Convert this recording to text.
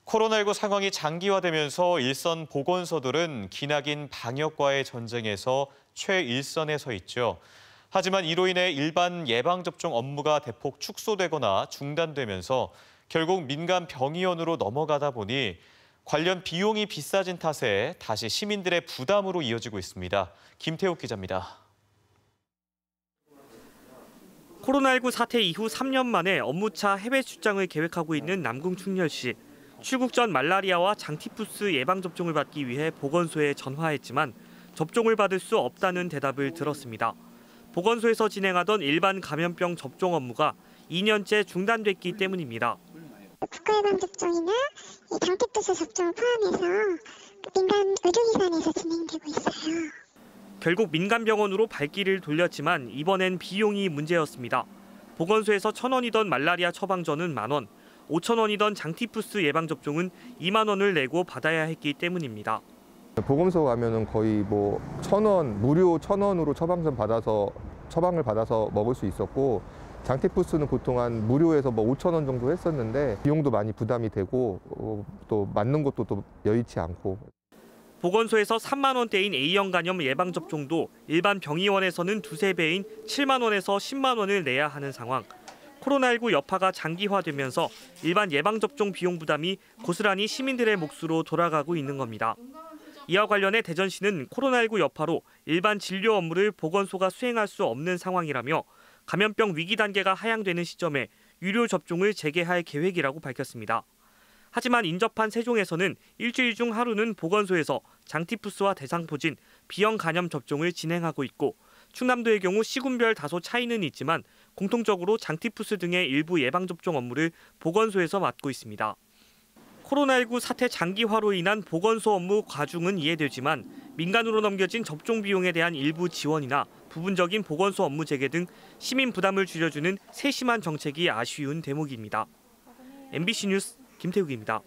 코로나19 상황이 장기화되면서 일선 보건소들은 기나긴 방역과의 전쟁에서 최일선에 서 있죠. 하지만 이로 인해 일반 예방접종 업무가 대폭 축소되거나 중단되면서 결국 민간 병의원으로 넘어가다 보니 관련 비용이 비싸진 탓에 다시 시민들의 부담으로 이어지고 있습니다. 김태욱 기자입니다. 코로나19 사태 이후 3년 만에 업무차 해외 출장을 계획하고 있는 남궁 충렬씨. 출국 전 말라리아와 장티푸스 예방접종을 받기 위해 보건소에 전화했지만 접종을 받을 수 없다는 대답을 들었습니다. 보건소에서 진행하던 일반 감염병 접종 업무가 2년째 중단됐기 때문입니다. 국가예방접종이나 장티푸스 접종을 포함해서 민간 의료기관에서 진행되고 있어요. 결국 민간병원으로 발길을 돌렸지만 이번엔 비용이 문제였습니다. 보건소에서 1,000원이던 말라리아 처방전은 10,000원, 5,000원이던 장티푸스 예방접종은 2만 원을 내고 받아야 했기 때문입니다. 보건소 가면은 거의 1,000원, 무료 1,000원으로 처방을 받아서 먹을 수 있었고, 장티푸스는 보통 한 무료에서 5,000원 정도 했었는데 비용도 많이 부담이 되고 또 맞는 것도 또 여의치 않고. 보건소에서 3만 원대인 A형 간염 예방접종도 일반 병의원에서는 두세 배인 7만 원에서 10만 원을 내야 하는 상황. 코로나19 여파가 장기화되면서 일반 예방접종 비용 부담이 고스란히 시민들의 몫으로 돌아가고 있는 겁니다. 이와 관련해 대전시는 코로나19 여파로 일반 진료 업무를 보건소가 수행할 수 없는 상황이라며 감염병 위기 단계가 하향되는 시점에 유료 접종을 재개할 계획이라고 밝혔습니다. 하지만 인접한 세종에서는 일주일 중 하루는 보건소에서 장티푸스와 대상포진, B형 간염 접종을 진행하고 있고 충남도의 경우 시군별 다소 차이는 있지만 공통적으로 장티푸스 등의 일부 예방접종 업무를 보건소에서 맡고 있습니다. 코로나19 사태 장기화로 인한 보건소 업무 과중은 이해되지만 민간으로 넘겨진 접종 비용에 대한 일부 지원이나 부분적인 보건소 업무 재개 등 시민 부담을 줄여주는 세심한 정책이 아쉬운 대목입니다. MBC 뉴스 김태욱입니다.